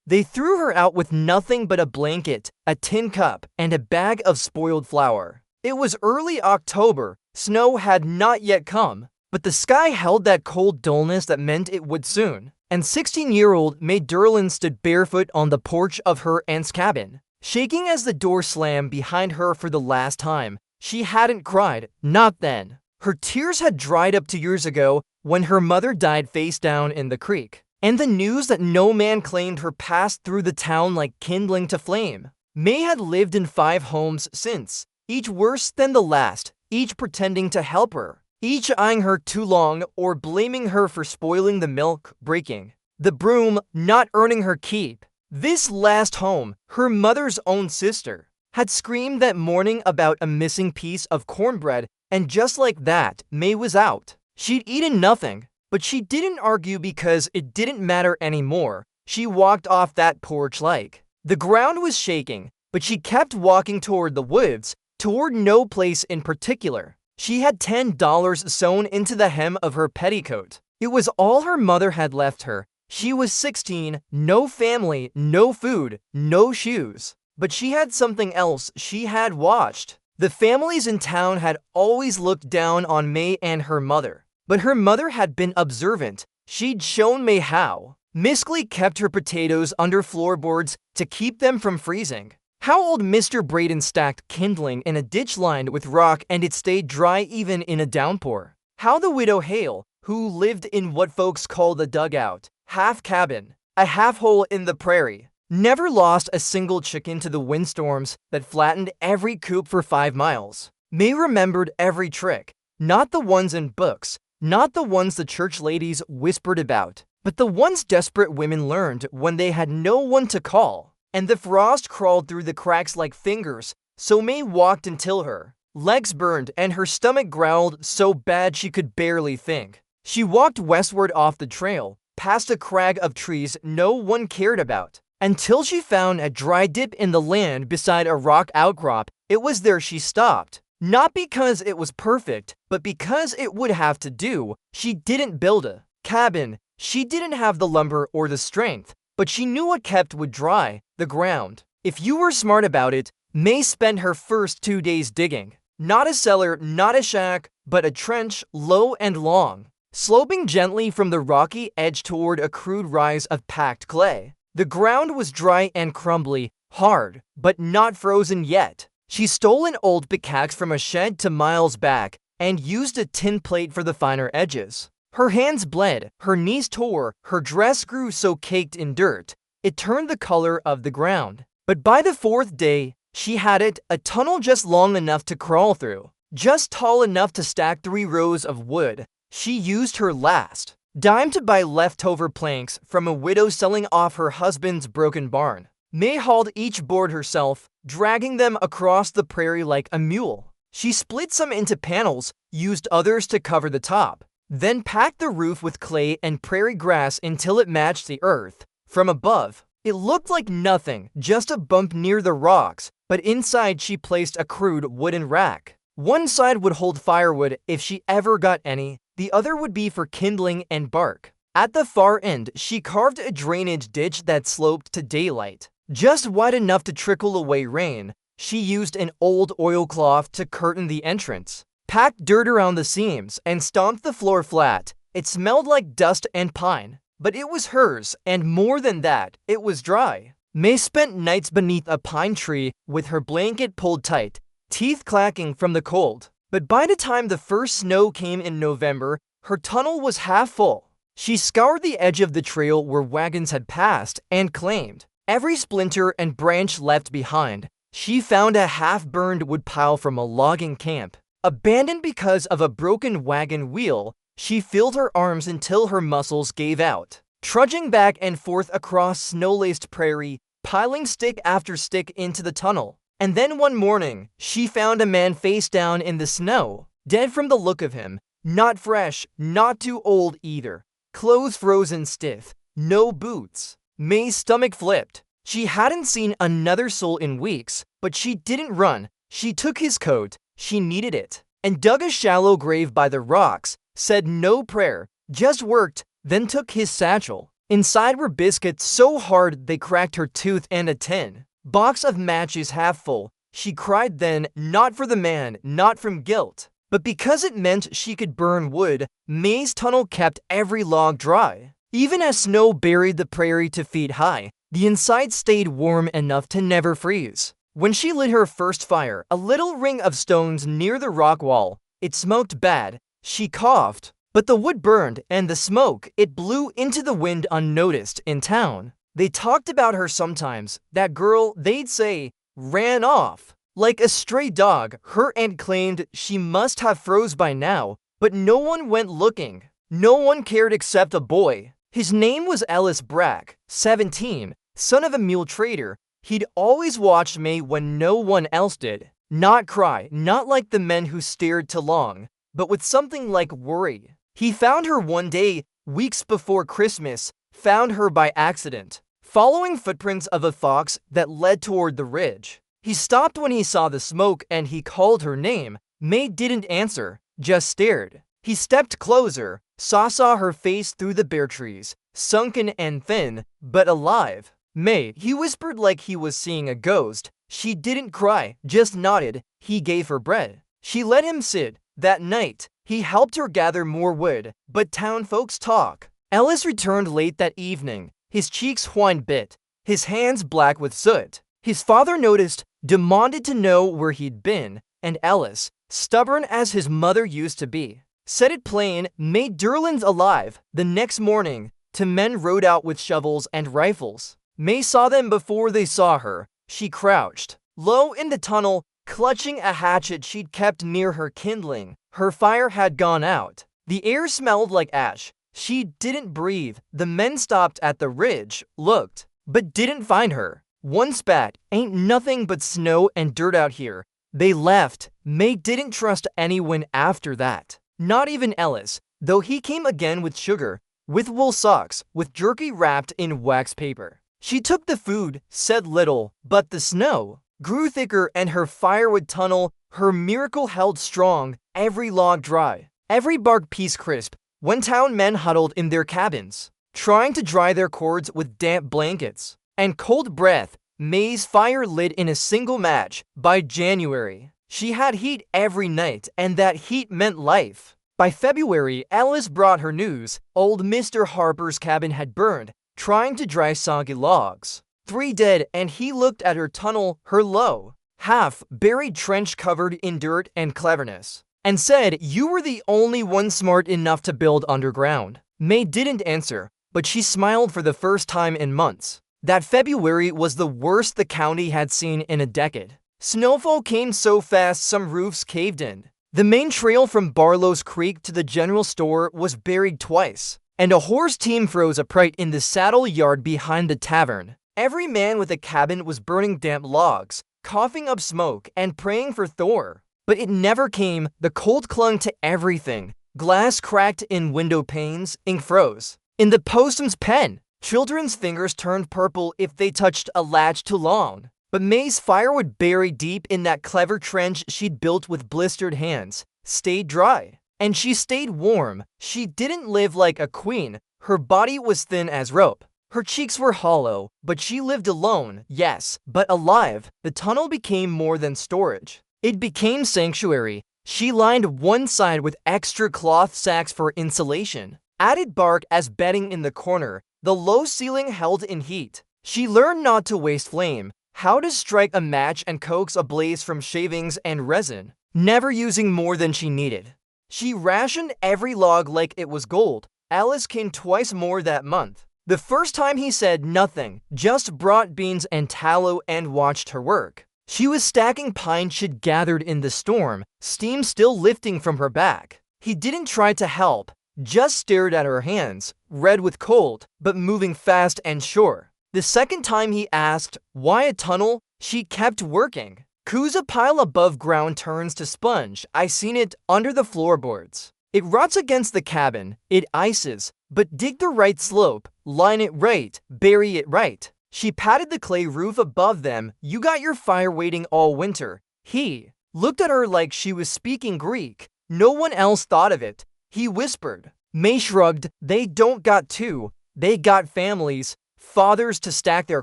They threw her out with nothing but a blanket, a tin cup, and a bag of spoiled flour. It was early October, snow had not yet come, but the sky held that cold dullness that meant it would soon. And 16-year-old May Derlin stood barefoot on the porch of her aunt's cabin, shaking as the door slammed behind her for the last time. She hadn't cried, not then. Her tears had dried up 2 years ago when her mother died face down in the creek. And the news that no man claimed her passed through the town like kindling to flame. May had lived in 5 homes since, each worse than the last, each pretending to help her, each eyeing her too long or blaming her for spoiling the milk, breaking the broom, not earning her keep. This last home, her mother's own sister, had screamed that morning about a missing piece of cornbread, and just like that, May was out. She'd eaten nothing, but she didn't argue because it didn't matter anymore. She walked off that porch like the ground was shaking, but she kept walking toward the woods, toward no place in particular. She had $10 sewn into the hem of her petticoat. It was all her mother had left her. She was 16, no family, no food, no shoes. But she had something else she had watched. The families in town had always looked down on May and her mother. But her mother had been observant. She'd shown May how. Miss Glee kept her potatoes under floorboards to keep them from freezing. How old Mr. Braden stacked kindling in a ditch lined with rock and it stayed dry even in a downpour. How the widow Hale, who lived in what folks call the dugout, half cabin, a half hole in the prairie, never lost a single chicken to the windstorms that flattened every coop for 5 miles. May remembered every trick, not the ones in books, not the ones the church ladies whispered about, but the ones desperate women learned when they had no one to call. And the frost crawled through the cracks like fingers, so May walked until her legs burned and her stomach growled so bad she could barely think. She walked westward off the trail, past a crag of trees no one cared about, until she found a dry dip in the land beside a rock outcrop. It was there she stopped. Not because it was perfect, but because it would have to do. She didn't build a cabin. She didn't have the lumber or the strength, but she knew what kept wood dry, the ground. If you were smart about it, May spent her first 2 days digging. Not a cellar, not a shack, but a trench, low and long, sloping gently from the rocky edge toward a crude rise of packed clay. The ground was dry and crumbly, hard, but not frozen yet. She stole an old pickaxe from a shed to miles back and used a tin plate for the finer edges. Her hands bled, her knees tore, her dress grew so caked in dirt, it turned the color of the ground. But by the 4th day, she had it, a tunnel just long enough to crawl through, just tall enough to stack 3 rows of wood. She used her last dime to buy leftover planks from a widow selling off her husband's broken barn. May hauled each board herself, dragging them across the prairie like a mule. She split some into panels, used others to cover the top, then packed the roof with clay and prairie grass until it matched the earth. From above, it looked like nothing, just a bump near the rocks, but inside she placed a crude wooden rack. One side would hold firewood if she ever got any, the other would be for kindling and bark. At the far end, she carved a drainage ditch that sloped to daylight, just wide enough to trickle away rain. She used an old oilcloth to curtain the entrance, packed dirt around the seams, and stomped the floor flat. It smelled like dust and pine, but it was hers, and more than that, it was dry. May spent nights beneath a pine tree with her blanket pulled tight, teeth clacking from the cold. But by the time the first snow came in November, her tunnel was half full. She scoured the edge of the trail where wagons had passed and claimed every splinter and branch left behind. She found a half-burned woodpile from a logging camp, abandoned because of a broken wagon wheel. She filled her arms until her muscles gave out, trudging back and forth across snow-laced prairie, piling stick after stick into the tunnel. And then one morning, she found a man face down in the snow, dead from the look of him. Not fresh, not too old either. Clothes frozen stiff, no boots. May's stomach flipped. She hadn't seen another soul in weeks, but she didn't run. She took his coat, she needed it, and dug a shallow grave by the rocks, said no prayer, just worked, then took his satchel, Inside were biscuits so hard they cracked her tooth and a tin box of matches half full. She cried then, not for the man, not from guilt, but because it meant she could burn wood. May's tunnel kept every log dry. Even as snow buried the prairie to feet high, the inside stayed warm enough to never freeze. When she lit her first fire, a little ring of stones near the rock wall, it smoked bad. She coughed, but the wood burned, and the smoke, it blew into the wind unnoticed in town. They talked about her sometimes. That girl, they'd say, ran off like a stray dog. Her aunt claimed she must have froze by now, but no one went looking. No one cared except a boy. His name was Ellis Brack, 17, son of a mule trader. He'd always watched May when no one else did. Not cry, not like the men who stared too long, but with something like worry. He found her one day, weeks before Christmas, found her by accident, following footprints of a fox that led toward the ridge. He stopped when he saw the smoke and he called her name. May didn't answer, just stared. He stepped closer, saw her face through the bare trees, sunken and thin, but alive. May, he whispered like he was seeing a ghost. She didn't cry, just nodded. He gave her bread. She let him sit. That night, he helped her gather more wood, but town folks talk. Ellis returned late that evening, his cheeks wine bit, his hands black with soot. His father noticed, demanded to know where he'd been, and Ellis, stubborn as his mother used to be, said it plain. May Derlin's alive. The next morning, 2 men rode out with shovels and rifles. May saw them before they saw her. She crouched low in the tunnel, clutching a hatchet she'd kept near her kindling. Her fire had gone out. The air smelled like ash. She didn't breathe. The men stopped at the ridge, looked, but didn't find her. One spat, ain't nothing but snow and dirt out here. They left. May didn't trust anyone after that. Not even Ellis, though he came again with sugar, with wool socks, with jerky wrapped in wax paper. She took the food, said little, but the snow grew thicker and her firewood tunnel, her miracle held strong, every log dry, every bark piece crisp. When town men huddled in their cabins, trying to dry their cords with damp blankets and cold breath, May's fire lit in a single match. By January, she had heat every night, and that heat meant life. By February, Alice brought her news. Old Mr. Harper's cabin had burned, trying to dry soggy logs. 3 dead, and he looked at her tunnel, her low, half-buried trench covered in dirt and cleverness, and said, "You were the only one smart enough to build underground." May didn't answer, but she smiled for the first time in months. That February was the worst the county had seen in a decade. Snowfall came so fast some roofs caved in. The main trail from Barlow's Creek to the general store was buried twice, and a horse team froze upright in the saddle yard behind the tavern. Every man with a cabin was burning damp logs, coughing up smoke, and praying for Thor. But it never came. The cold clung to everything. Glass cracked in window panes, ink froze in the postman's pen. Children's fingers turned purple if they touched a latch too long. But May's firewood, buried deep in that clever trench she'd built with blistered hands, stayed dry. And she stayed warm. She didn't live like a queen. Her body was thin as rope. Her cheeks were hollow, but she lived alone, yes, but alive. The tunnel became more than storage. It became sanctuary. She lined one side with extra cloth sacks for insulation, added bark as bedding in the corner. The low ceiling held in heat. She learned not to waste flame, how to strike a match and coax a blaze from shavings and resin, never using more than she needed. She rationed every log like it was gold. Alice came twice more that month. The first time he said nothing, just brought beans and tallow and watched her work. She was stacking pine she'd gathered in the storm, steam still lifting from her back. He didn't try to help, just stared at her hands, red with cold, but moving fast and sure. The second time he asked, why a tunnel? She kept working. "'Cause a pile above ground turns to sponge. I seen it under the floorboards. It rots against the cabin, it ices, but dig the right slope, line it right, bury it right." She patted the clay roof above them. "You got your fire waiting all winter." He looked at her like she was speaking Greek. No one else thought of it. He whispered. May shrugged. "They don't got to. They got families, fathers to stack their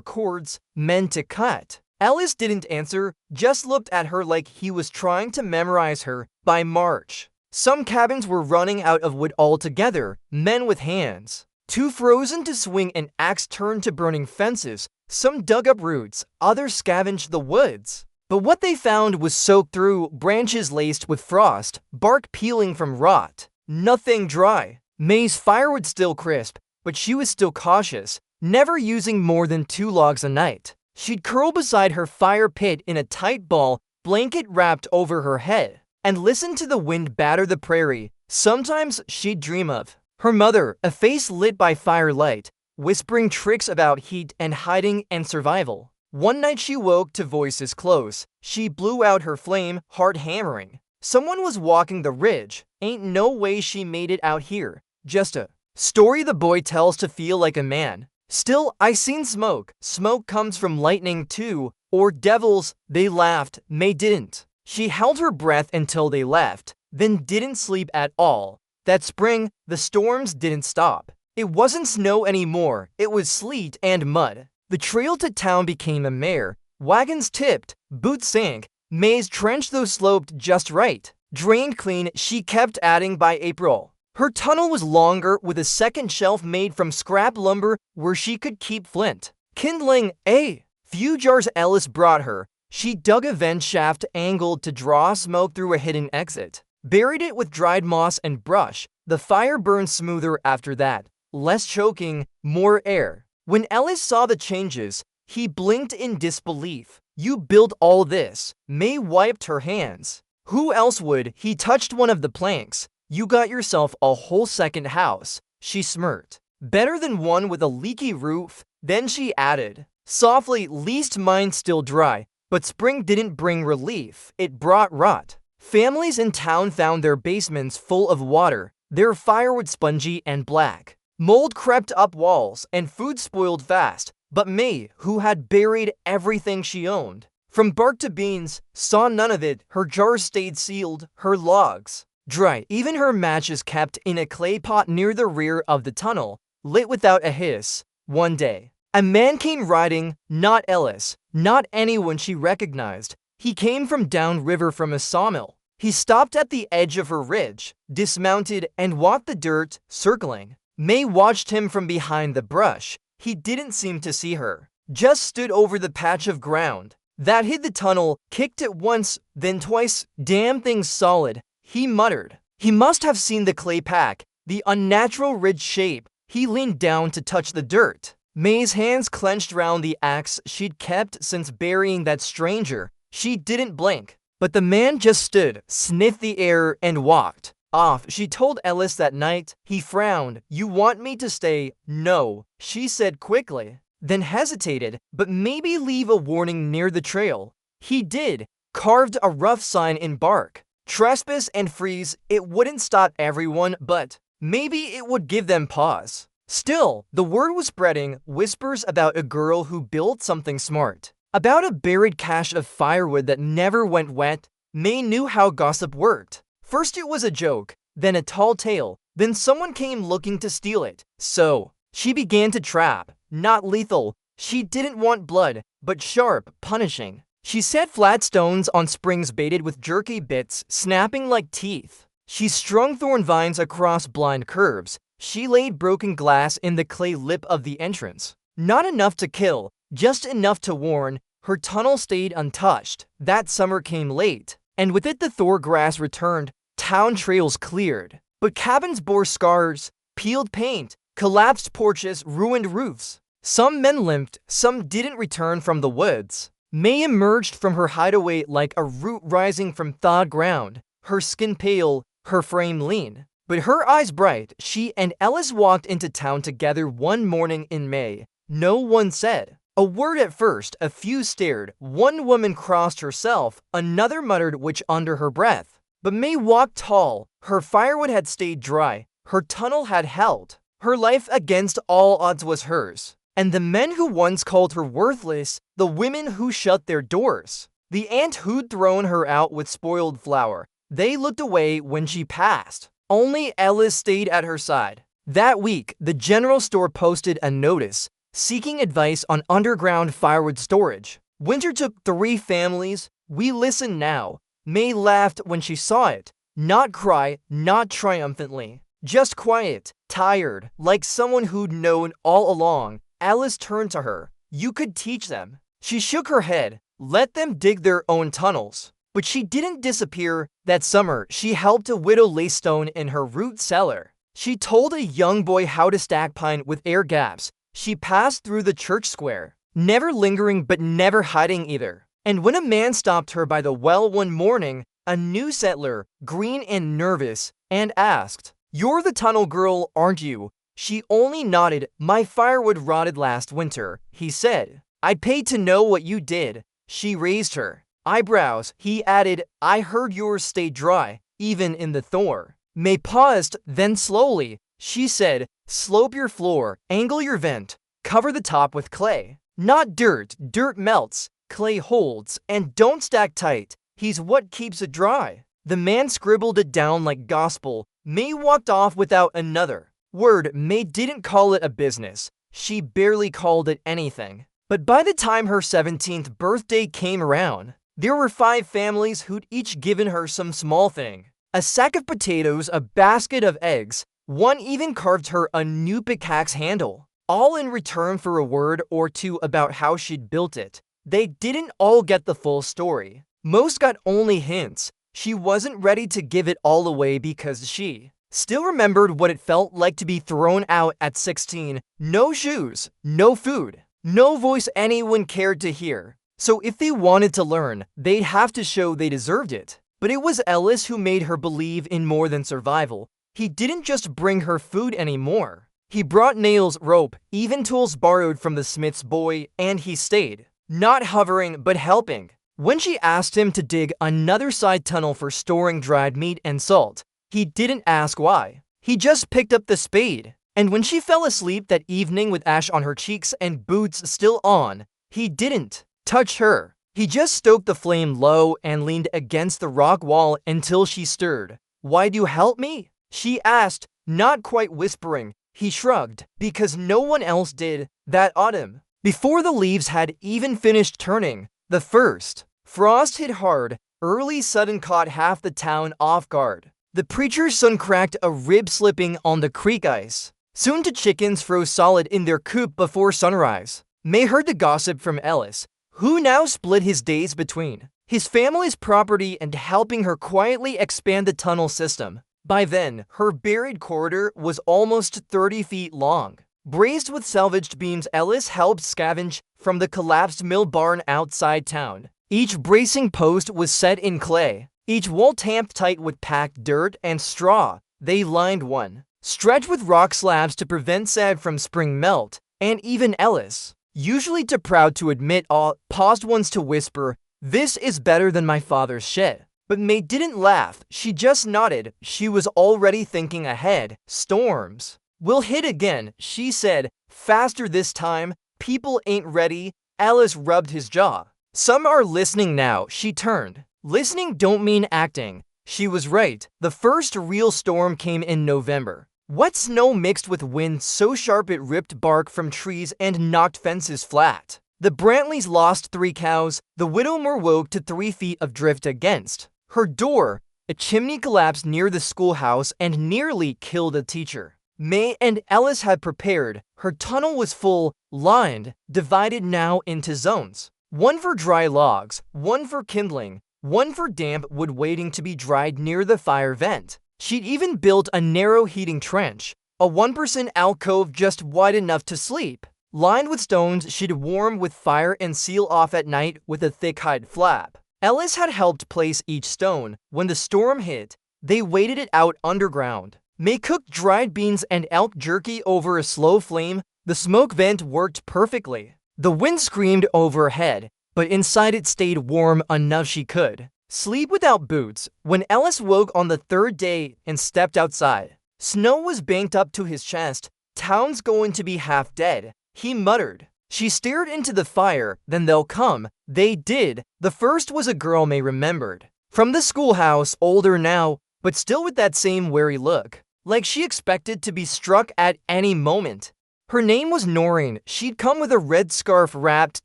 cords, men to cut. Ellis didn't answer, just looked at her like he was trying to memorize her. By March, some cabins were running out of wood altogether, men with hands too frozen to swing an axe turned to burning fences. Some dug up roots, others scavenged the woods. But what they found was soaked through, branches laced with frost, bark peeling from rot. Nothing dry. May's firewood still crisp, but she was still cautious, never using more than 2 logs a night. She'd curl beside her fire pit in a tight ball, blanket wrapped over her head, and listen to the wind batter the prairie. Sometimes she'd dream of her mother, a face lit by firelight, whispering tricks about heat and hiding and survival. One night she woke to voices close. She blew out her flame, heart hammering. Someone was walking the ridge. Ain't no way she made it out here. Just a story the boy tells to feel like a man. Still, I seen smoke. Smoke comes from lightning too. Or devils. They laughed. May didn't. She held her breath until they left, then didn't sleep at all. That spring, the storms didn't stop. It wasn't snow anymore. It was sleet and mud. The trail to town became a mare. Wagons tipped, boots sank. May's trench, though sloped just right, drained clean. She kept adding by April. Her tunnel was longer, with a second shelf made from scrap lumber where she could keep flint. Kindling, a few jars Ellis brought her. She dug a vent shaft angled to draw smoke through a hidden exit. Buried it with dried moss and brush. The fire burned smoother after that. Less choking, more air. When Ellis saw the changes, he blinked in disbelief. You built all this. May wiped her hands. Who else would? He touched one of the planks. You got yourself a whole second house. She smirked. Better than one with a leaky roof. Then she added, softly, least mine still dry. But spring didn't bring relief. It brought rot. Families in town found their basements full of water, their firewood spongy and black. Mold crept up walls, and food spoiled fast. But May, who had buried everything she owned, from bark to beans, saw none of it. Her jars stayed sealed, her logs dry. Even her matches kept in a clay pot near the rear of the tunnel, lit without a hiss. One day, a man came riding, not Ellis, not anyone she recognized. He came from downriver from a sawmill. He stopped at the edge of her ridge, dismounted, and walked the dirt, circling. May watched him from behind the brush. He didn't seem to see her, just stood over the patch of ground that hid the tunnel, kicked it once, then twice. Damn thing's solid, he muttered. He must have seen the clay pack, the unnatural ridge shape. He leaned down to touch the dirt. May's hands clenched round the axe she'd kept since burying that stranger. She didn't blink, but the man just stood, sniffed the air, and walked off. She told Ellis that night. He frowned. You want me to stay? No, she said quickly, then hesitated, but maybe leave a warning near the trail. He did, carved a rough sign in bark. Trespass and freeze. It wouldn't stop everyone, but maybe it would give them pause. Still, the word was spreading, whispers about a girl who built something smart. About a buried cache of firewood that never went wet. May knew how gossip worked. First it was a joke, then a tall tale, then someone came looking to steal it. So, she began to trap. Not lethal. She didn't want blood, but sharp, punishing. She set flat stones on springs baited with jerky bits, snapping like teeth. She strung thorn vines across blind curves. She laid broken glass in the clay lip of the entrance. Not enough to kill, just enough to warn. Her tunnel stayed untouched. That summer came late, and with it the Thor grass returned. Town trails cleared, but cabins bore scars, peeled paint, collapsed porches, ruined roofs. Some men limped, some didn't return from the woods. May emerged from her hideaway like a root rising from thawed ground, her skin pale, her frame lean, but her eyes bright. She and Ellis walked into town together one morning in May. No one said a word at first. A few stared. One woman crossed herself, another muttered which under her breath. But May walked tall. Her firewood had stayed dry. Her tunnel had held. Her life against all odds was hers. And the men who once called her worthless, the women who shut their doors, the aunt who'd thrown her out with spoiled flour, they looked away when she passed. Only Ellis stayed at her side. That week, the general store posted a notice seeking advice on underground firewood storage. Winter took 3 families. We listen now. May laughed when she saw it. Not cry, not triumphantly. Just quiet, tired, like someone who'd known all along. Alice turned to her. You could teach them. She shook her head. Let them dig their own tunnels. But she didn't disappear. That summer, she helped a widow lay stone in her root cellar. She told a young boy how to stack pine with air gaps. She passed through the church square, never lingering but never hiding either. And when a man stopped her by the well one morning, a new settler, green and nervous, and asked, "You're the tunnel girl, aren't you?" She only nodded. "My firewood rotted last winter," he said. "I'd pay to know what you did." She raised her eyebrows. He added, "I heard yours stayed dry, even in the Thor." May paused, then slowly, she said, "Slope your floor, angle your vent, cover the top with clay. Not dirt, dirt melts, clay holds, and don't stack tight. He's what keeps it dry." The man scribbled it down like gospel. May walked off without another word. May didn't call it a business. She barely called it anything. But by the time her 17th birthday came around, there were 5 families who'd each given her some small thing. A sack of potatoes, a basket of eggs. One even carved her a new pickaxe handle, all in return for a word or two about how she'd built it. They didn't all get the full story. Most got only hints. She wasn't ready to give it all away because she still remembered what it felt like to be thrown out at 16. No shoes, no food, no voice anyone cared to hear. So if they wanted to learn, they'd have to show they deserved it. But it was Ellis who made her believe in more than survival. He didn't just bring her food anymore. He brought nails, rope, even tools borrowed from the smith's boy, and he stayed. Not hovering, but helping. When she asked him to dig another side tunnel for storing dried meat and salt, he didn't ask why. He just picked up the spade. And when she fell asleep that evening with ash on her cheeks and boots still on, he didn't touch her. He just stoked the flame low and leaned against the rock wall until she stirred. "Why'd you help me?" she asked, not quite whispering. He shrugged. "Because no one else did." That autumn, before the leaves had even finished turning, the first frost hit hard. Early sudden caught half the town off guard. The preacher's son cracked a rib slipping on the creek ice. Soon the chickens froze solid in their coop before sunrise. May heard the gossip from Ellis, who now split his days between his family's property and helping her quietly expand the tunnel system. By then, her buried corridor was almost 30 feet long. Braced with salvaged beams, Ellis helped scavenge from the collapsed mill barn outside town. Each bracing post was set in clay, each wall tamped tight with packed dirt and straw. They lined one stretch with rock slabs to prevent sand from spring melt, and even Ellis, usually too proud to admit all, paused once to whisper, "This is better than my father's shed." But May didn't laugh, she just nodded. She was already thinking ahead. Storms will hit again, she said, faster this time. People ain't ready. Alice rubbed his jaw. Some are listening now, she turned. Listening don't mean acting. She was right. The first real storm came in November. Wet snow mixed with wind so sharp it ripped bark from trees and knocked fences flat. The Brantleys lost 3 cows. The widow Moore woke to 3 feet of drift against her door. A chimney collapsed near the schoolhouse and nearly killed a teacher. May and Ellis had prepared. Her tunnel was full, lined, divided now into zones. One for dry logs, one for kindling, one for damp wood waiting to be dried near the fire vent. She'd even built a narrow heating trench, a 1% alcove just wide enough to sleep. Lined with stones she'd warm with fire and seal off at night with a thick hide flap. Ellis had helped place each stone. When the storm hit, they waited it out underground. May cooked dried beans and elk jerky over a slow flame. The smoke vent worked perfectly. The wind screamed overhead, but inside it stayed warm enough she could sleep without boots. When Ellis woke on the 3rd day and stepped outside, snow was banked up to his chest. "Town's going to be half dead," he muttered. She stared into the fire. "Then they'll come." They did. The first was a girl May remembered from the schoolhouse, older now, but still with that same wary look. like she expected to be struck at any moment. Her name was Noreen. She'd come with a red scarf wrapped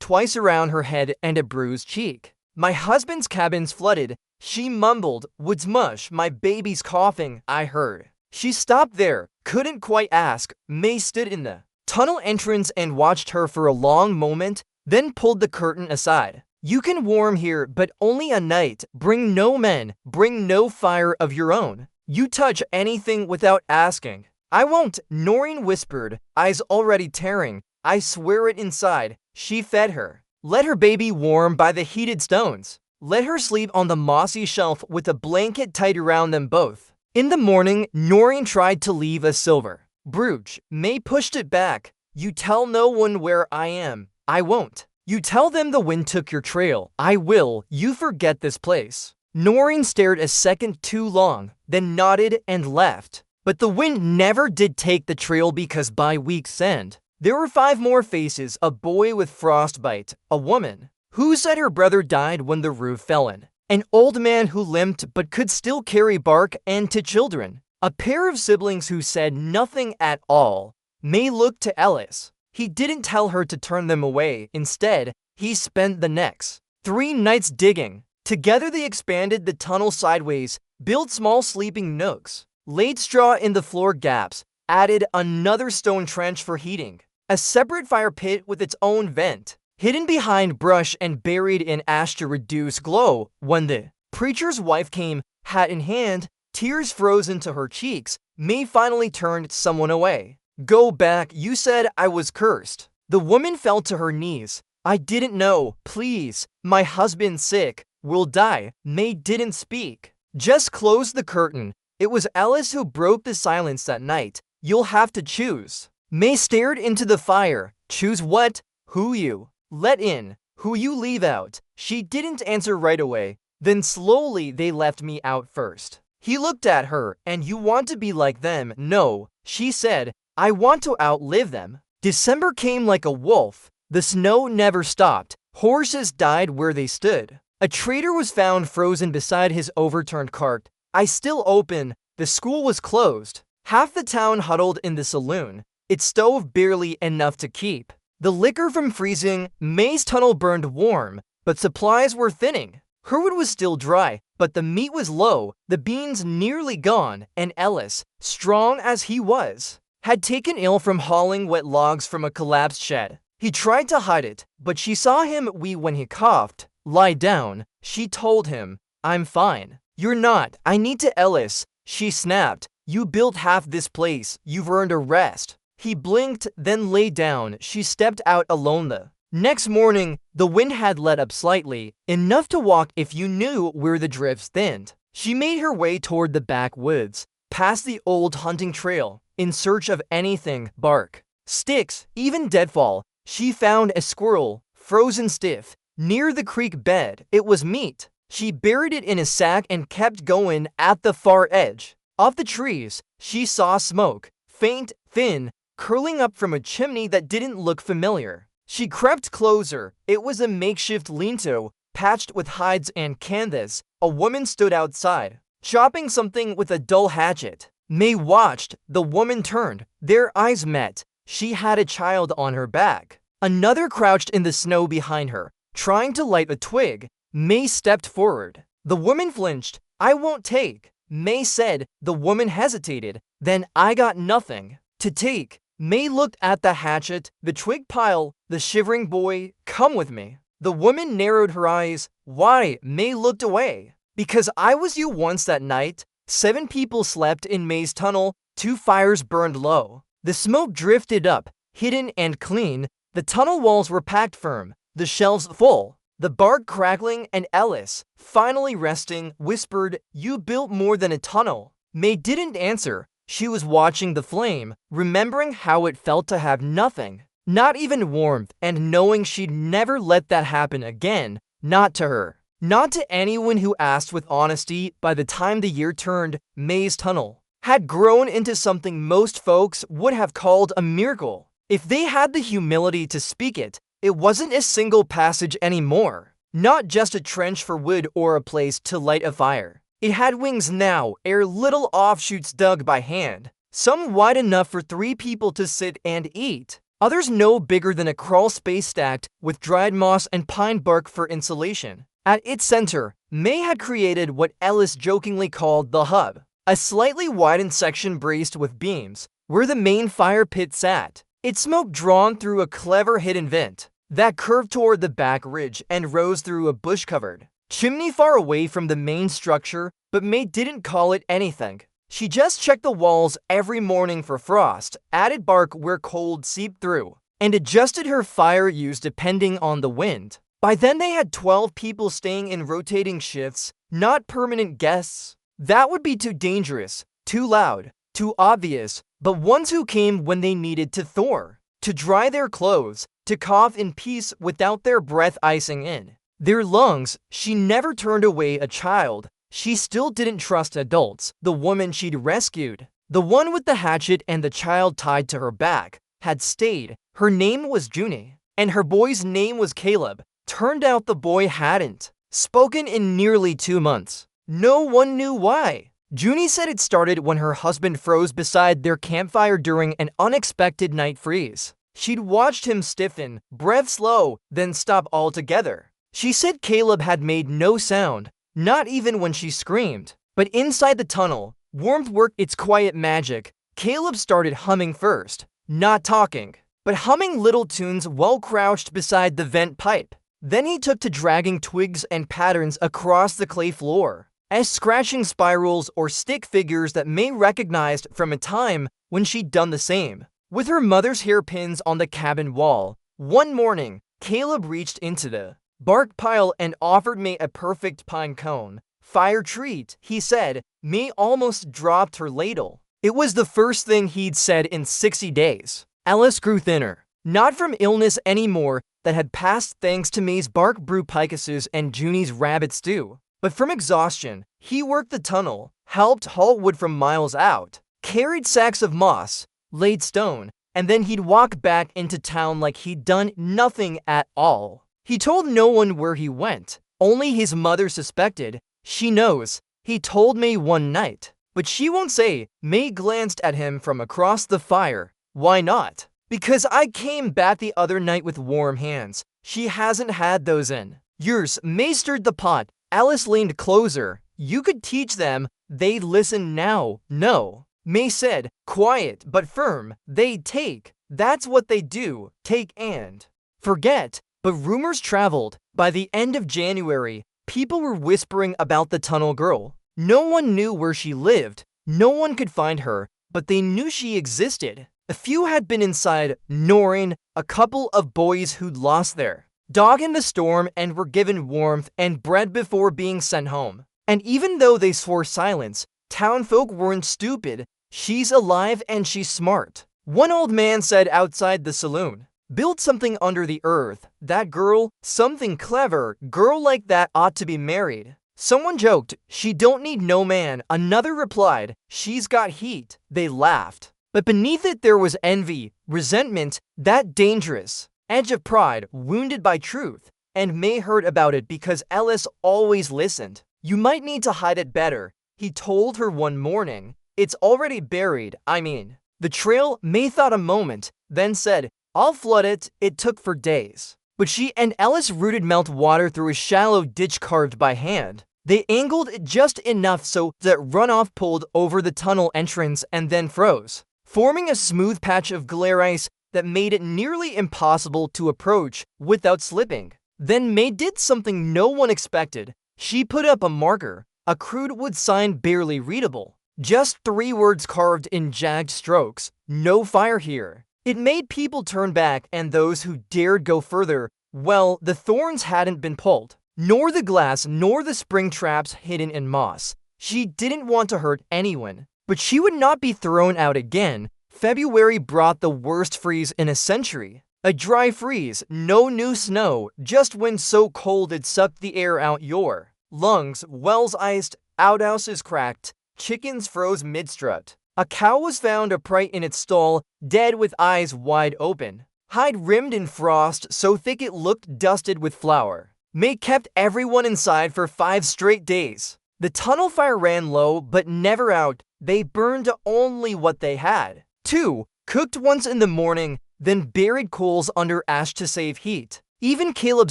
twice around her head and a bruised cheek. My husband's cabin's flooded. She mumbled, "Woods mush, my baby's coughing," I heard. She stopped there, couldn't quite ask. May stood in the tunnel entrance and watched her for a long moment, then pulled the curtain aside. "You can warm here, but only a night. Bring no men, bring no fire of your own. You touch anything without asking." "I won't," Noreen whispered, eyes already tearing. "I swear it inside." She fed her. Let her baby warm by the heated stones. Let her sleep on the mossy shelf with a blanket tied around them both. In the morning, Noreen tried to leave a silver brooch. May pushed it back. "You tell no one where I am." "I won't." "You tell them the wind took your trail." "I will. You forget this place." Noreen stared a second too long, then nodded and left. But the wind never did take the trail, because by week's end, there were 5 more faces: a boy with frostbite, a woman who said her brother died when the roof fell in, an old man who limped but could still carry bark, and 2 children, a pair of siblings who said nothing at all. May looked to Ellis. He didn't tell her to turn them away. Instead, he spent the next 3 nights digging. Together they expanded the tunnel sideways, built small sleeping nooks, laid straw in the floor gaps, added another stone trench for heating, a separate fire pit with its own vent, hidden behind brush and buried in ash to reduce glow. When the preacher's wife came, hat in hand, tears frozen to her cheeks, May finally turned someone away. "Go back, you said I was cursed." The woman fell to her knees. "I didn't know. Please. My husband's sick. We'll die." May didn't speak. Just closed the curtain. It was Ellis who broke the silence that night. "You'll have to choose." May stared into the fire. "Choose what?" "Who you let in, who you leave out." She didn't answer right away. "Then slowly they left me out first." He looked at her. "And you want to be like them?" "No," she said. "I want to outlive them." December came like a wolf. The snow never stopped. Horses died where they stood. A trader was found frozen beside his overturned cart. I still open. The school was closed. Half the town huddled in the saloon, its stove barely enough to keep the liquor from freezing. May's tunnel burned warm, but supplies were thinning. Heartwood was still dry, but the meat was low, the beans nearly gone, and Ellis, strong as he was, had taken ill from hauling wet logs from a collapsed shed. He tried to hide it, but she saw him wee when he coughed. "Lie down," she told him. "I'm fine." "You're not. I need to." "Ellis," she snapped. "You built half this place. You've earned a rest." He blinked, then lay down. She stepped out alone. The next morning, the wind had let up slightly, enough to walk if you knew where the drifts thinned. She made her way toward the backwoods, past the old hunting trail, in search of anything: bark, sticks, even deadfall. She found a squirrel, frozen stiff, near the creek bed. It was meat. She buried it in a sack and kept going. At the far edge of the trees, she saw smoke, faint, thin, curling up from a chimney that didn't look familiar. She crept closer. It was a makeshift lean-to, patched with hides and canvas. A woman stood outside, chopping something with a dull hatchet. May watched. The woman turned. Their eyes met. She had a child on her back. Another crouched in the snow behind her, trying to light a twig. May stepped forward. The woman flinched. "I won't take," May said. The woman hesitated. "Then I got nothing to take." May looked at the hatchet, the twig pile, the shivering boy. "Come with me." The woman narrowed her eyes. "Why?" May looked away. "Because I was you once that night." 7 people slept in May's tunnel. 2 fires burned low. The smoke drifted up, hidden and clean. The tunnel walls were packed firm, the shelves full, the bark crackling, and Ellis, finally resting, whispered, "You built more than a tunnel." May didn't answer. She was watching the flame, remembering how it felt to have nothing, not even warmth, and knowing she'd never let that happen again. Not to her. Not to anyone who asked with honesty. By the time the year turned, May's tunnel had grown into something most folks would have called a miracle. If they had the humility to speak it, it wasn't a single passage anymore. Not just a trench for wood or a place to light a fire. It had wings now, ere little offshoots dug by hand, some wide enough for 3 people to sit and eat, others no bigger than a crawl space stacked with dried moss and pine bark for insulation. At its center, May had created what Ellis jokingly called the hub, a slightly widened section braced with beams, where the main fire pit sat, its smoke drawn through a clever hidden vent that curved toward the back ridge and rose through a bush-covered chimney far away from the main structure, but May didn't call it anything. She just checked the walls every morning for frost, added bark where cold seeped through, and adjusted her fire use depending on the wind. By then they had 12 people staying in rotating shifts, not permanent guests. That would be too dangerous, too loud, too obvious, but ones who came when they needed to thaw, to dry their clothes, to cough in peace without their breath icing in their lungs. She never turned away a child. She still didn't trust adults. The woman she'd rescued, the one with the hatchet and the child tied to her back, had stayed. Her name was Junie, and her boy's name was Caleb. Turned out the boy hadn't spoken in nearly 2 months. No one knew why. Junie said it started when her husband froze beside their campfire during an unexpected night freeze. She'd watched him stiffen, breath slow, then stop altogether. She said Caleb had made no sound, not even when she screamed. But inside the tunnel, warmth worked its quiet magic. Caleb started humming first, not talking, but humming little tunes while crouched beside the vent pipe. Then he took to dragging twigs and patterns across the clay floor, as scratching spirals or stick figures that May recognized from a time when she'd done the same with her mother's hairpins on the cabin wall. One morning, Caleb reached into the bark pile and offered May a perfect pine cone. Fire treat, he said. May almost dropped her ladle. It was the first thing he'd said in 60 days. Ellis grew thinner, not from illness anymore that had passed thanks to May's bark brew picuses and Junie's rabbit stew, but from exhaustion. He worked the tunnel, helped haul wood from miles out, carried sacks of moss, laid stone, and then he'd walk back into town like he'd done nothing at all. He told no one where he went. Only his mother suspected. She knows. He told May one night. But she won't say. May glanced at him from across the fire. Why not? Because I came back the other night with warm hands. She hasn't had those in years. May stirred the pot. Alice leaned closer. You could teach them. They'd listen now. No. May said, quiet but firm. They'd take. That's what they do. Take and forget. But rumors traveled. By the end of January, people were whispering about the tunnel girl. No one knew where she lived. No one could find her, but they knew she existed. A few had been inside, Noreen, a couple of boys who'd lost their dog in the storm and were given warmth and bread before being sent home. And even though they swore silence, townfolk weren't stupid. She's alive and she's smart. One old man said outside the saloon, build something under the earth. That girl, something clever. Girl like that ought to be married. Someone joked, she don't need no man. Another replied, she's got heat. They laughed. But beneath it there was envy, resentment, that dangerous edge of pride, wounded by truth. And May heard about it because Ellis always listened. You might need to hide it better, he told her one morning. It's already buried, I mean. The trail. May thought a moment, then said, I'll flood it. It took for days. But she and Ellis rooted melt water through a shallow ditch carved by hand. They angled it just enough so that runoff pulled over the tunnel entrance and then froze, forming a smooth patch of glare ice that made it nearly impossible to approach without slipping. Then May did something no one expected. She put up a marker, a crude wood sign barely readable. Just 3 words carved in jagged strokes, no fire here. It made people turn back, and those who dared go further, well, the thorns hadn't been pulled, nor the glass, nor the spring traps hidden in moss. She didn't want to hurt anyone, but she would not be thrown out again. February brought the worst freeze in a century. A dry freeze, no new snow, just wind so cold it sucked the air out your lungs, wells iced, outhouses cracked, chickens froze mid-strut. A cow was found upright in its stall, dead with eyes wide open, hide rimmed in frost so thick it looked dusted with flour. May kept everyone inside for 5 straight days. The tunnel fire ran low, but never out. They burned only what they had. 2. Cooked once in the morning, then buried coals under ash to save heat. Even Caleb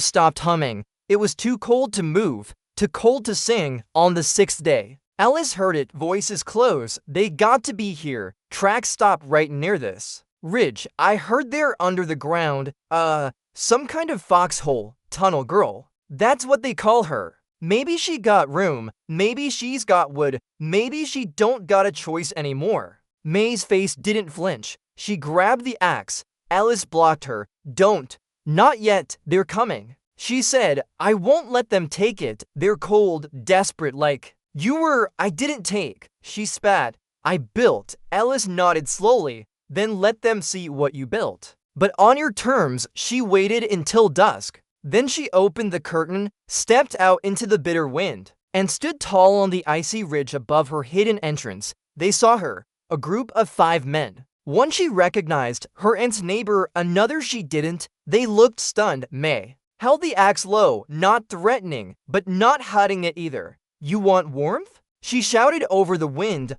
stopped humming. It was too cold to move, too cold to sing. On the 6th day, Alice heard it, voices close. They got to be here. Tracks stopped right near this ridge. I heard they're under the ground. Some kind of foxhole. Tunnel girl. That's what they call her. Maybe she got room. Maybe she's got wood. Maybe she don't got a choice anymore. May's face didn't flinch. She grabbed the axe. Alice blocked her. Don't. Not yet. They're coming. She said, I won't let them take it. They're cold, desperate like. I didn't take. She spat. I built. Alice nodded slowly. Then let them see what you built. But on your terms. She waited until dusk. Then she opened the curtain, stepped out into the bitter wind, and stood tall on the icy ridge above her hidden entrance. They saw her, a group of 5 men. One she recognized, her aunt's neighbor, another she didn't. They looked stunned. May held the axe low, not threatening, but not hiding it either. You want warmth? She shouted over the wind.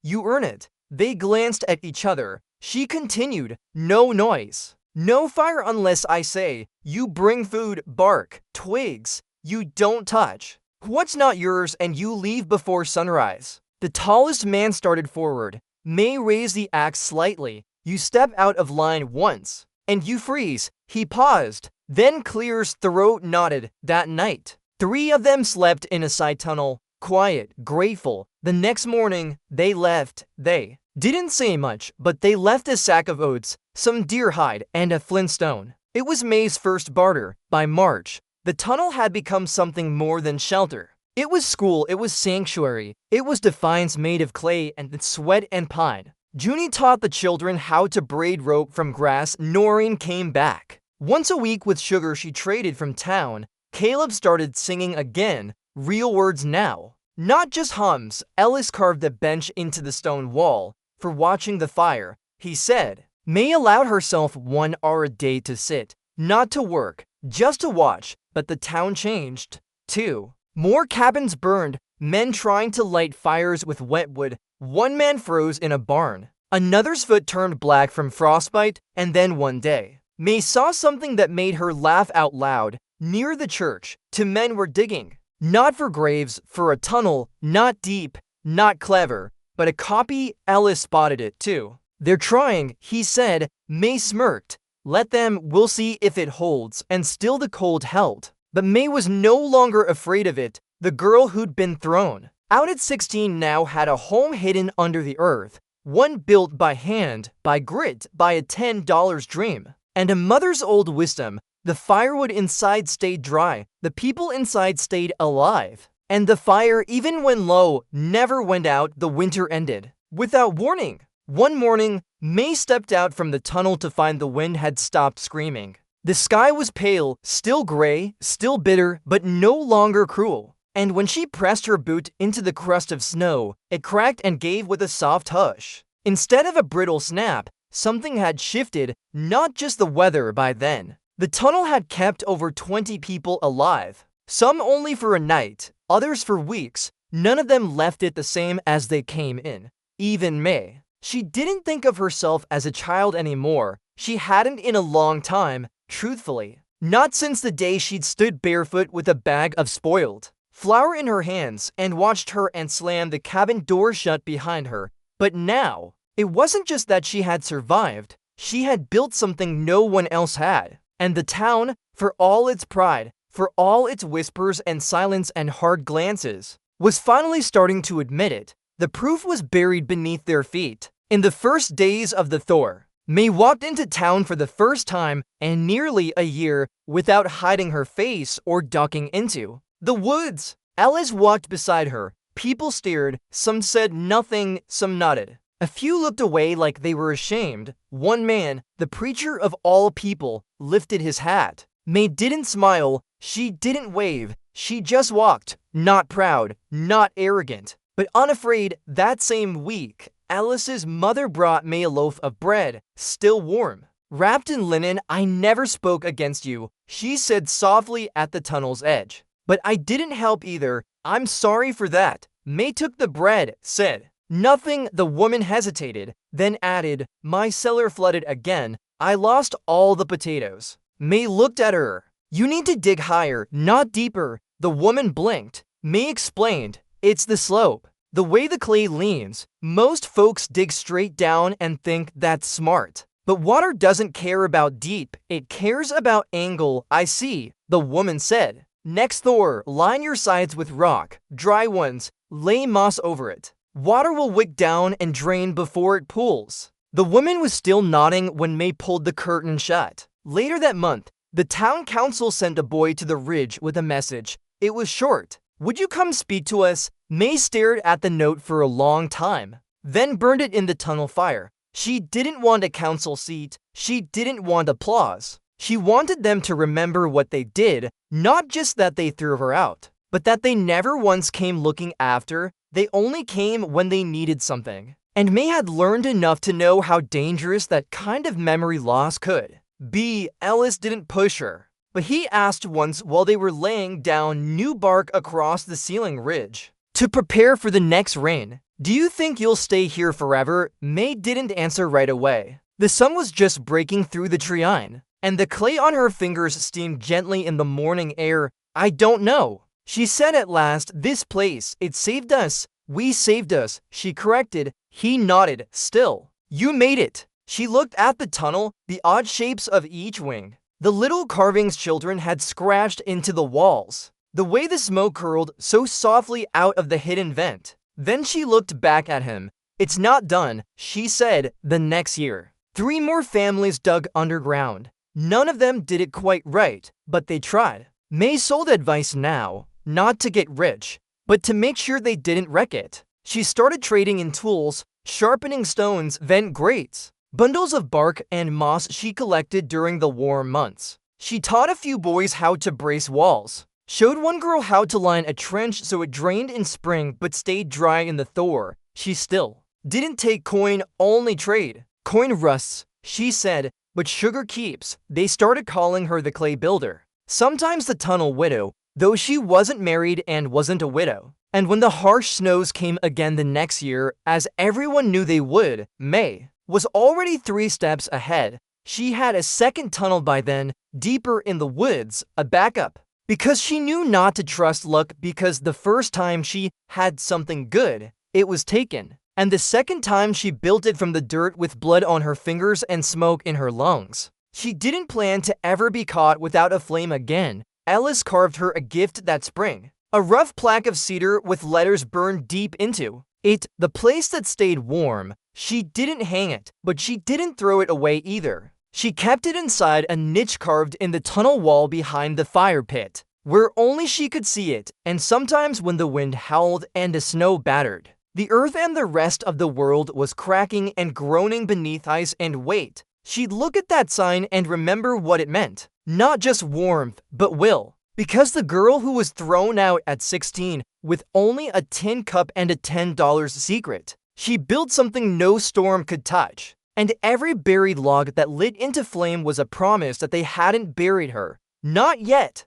You earn it. They glanced at each other. She continued, no noise. No fire unless I say. You bring food, bark, twigs. You don't touch what's not yours, and you leave before sunrise. The tallest man started forward. May raised the axe slightly. You step out of line once, and you freeze. He paused, then Clear's throat nodded. That night, 3 of them slept in a side tunnel, quiet, grateful. The next morning, they left. They didn't say much, but they left a sack of oats, some deer hide, and a flintstone. It was May's first barter. By March, the tunnel had become something more than shelter. It was school, it was sanctuary, it was defiance made of clay and sweat and pine. Junie taught the children how to braid rope from grass. Noreen came back once a week with sugar she traded from town. Caleb started singing again, real words now, not just hums. Ellis carved a bench into the stone wall for watching the fire. He said, May allowed herself 1 hour a day to sit, not to work, just to watch. But the town changed. 2 more cabins burned, men trying to light fires with wet wood. 1 man froze in a barn. Another's foot turned black from frostbite. And then one day, May saw something that made her laugh out loud. Near the church, 2 men were digging. Not for graves, for a tunnel, not deep, not clever, but a copy. Alice spotted it too. They're trying, he said. May smirked. Let them, we'll see if it holds. And still the cold held. But May was no longer afraid of it. The girl who'd been thrown out at 16 now had a home hidden under the earth. One built by hand, by grit, by a $10 dream. And a mother's old wisdom. The firewood inside stayed dry. The people inside stayed alive. And the fire, even when low, never went out. The winter ended without warning. One morning, May stepped out from the tunnel to find the wind had stopped screaming. The sky was pale, still gray, still bitter, but no longer cruel. And when she pressed her boot into the crust of snow, it cracked and gave with a soft hush. Instead of a brittle snap, something had shifted. Not just the weather. By then, the tunnel had kept over 20 people alive. Some only for a night, others for weeks. None of them left it the same as they came in. Even May. She didn't think of herself as a child anymore. She hadn't in a long time, truthfully. Not since the day she'd stood barefoot with a bag of spoiled flour in her hands and watched her aunt slam the cabin door shut behind her. But now, it wasn't just that she had survived. She had built something no one else had. And the town, for all its pride, for all its whispers and silence and hard glances, was finally starting to admit it. The proof was buried beneath their feet. In the first days of the Thor, May walked into town for the first time in nearly a year without hiding her face or ducking into the woods. Alice walked beside her. People stared. Some said nothing, some nodded. A few looked away like they were ashamed. One man, the preacher of all people, lifted his hat. May didn't smile. She didn't wave. She just walked. Not proud, not arrogant, but unafraid. That same week, Alice's mother brought May a loaf of bread, still warm, wrapped in linen. I never spoke against you, she said softly at the tunnel's edge. But I didn't help either. I'm sorry for that. May took the bread, said. Nothing, the woman hesitated, then added, my cellar flooded again. I lost all the potatoes. May looked at her. You need to dig higher, not deeper. The woman blinked. May explained, it's the slope. The way the clay leans. Most folks dig straight down and think that's smart. But water doesn't care about deep, it cares about angle. I see, the woman said. Next Thor, line your sides with rock, dry ones, lay moss over it. Water will wick down and drain before it pools. The woman was still nodding when May pulled the curtain shut. Later that month, the town council sent a boy to the ridge with a message. It was short. Would you come speak to us? May stared at the note for a long time, then burned it in the tunnel fire. She didn't want a council seat. She didn't want applause. She wanted them to remember what they did, not just that they threw her out, but that they never once came looking after. They only came when they needed something. And May had learned enough to know how dangerous that kind of memory loss could be. Ellis didn't push her, but he asked once while they were laying down new bark across the ceiling ridge to prepare for the next rain. Do you think you'll stay here forever? May didn't answer right away. The sun was just breaking through the treine, and the clay on her fingers steamed gently in the morning air. I don't know, she said at last. This place, it saved us. We saved us, she corrected. He nodded. Still, you made it. She looked at the tunnel, the odd shapes of each wing. The little carvings children had scratched into the walls. The way the smoke curled so softly out of the hidden vent. Then she looked back at him. It's not done, she said. The next year, 3 more families dug underground. None of them did it quite right, but they tried. May sold advice now, not to get rich, but to make sure they didn't wreck it. She started trading in tools, sharpening stones, vent grates, bundles of bark and moss she collected during the warm months. She taught a few boys how to brace walls, showed one girl how to line a trench so it drained in spring but stayed dry in the thaw. She still didn't take coin, only trade. Coin rusts, she said, but sugar keeps. They started calling her the clay builder. Sometimes the tunnel widow, though she wasn't married and wasn't a widow. And when the harsh snows came again the next year, as everyone knew they would, May was already 3 steps ahead. She had a second tunnel by then, deeper in the woods, a backup. Because she knew not to trust luck, because the first time she had something good, it was taken. And the second time she built it from the dirt with blood on her fingers and smoke in her lungs. She didn't plan to ever be caught without a flame again. Ellis carved her a gift that spring. A rough plaque of cedar with letters burned deep into it, the place that stayed warm. She didn't hang it, but she didn't throw it away either. She kept it inside a niche carved in the tunnel wall behind the fire pit, where only she could see it. And sometimes when the wind howled and the snow battered, the earth and the rest of the world was cracking and groaning beneath ice and weight, she'd look at that sign and remember what it meant. Not just warmth, but will. Because the girl who was thrown out at 16 with only a tin cup and a $10 secret, she built something no storm could touch. And every buried log that lit into flame was a promise that they hadn't buried her. Not yet.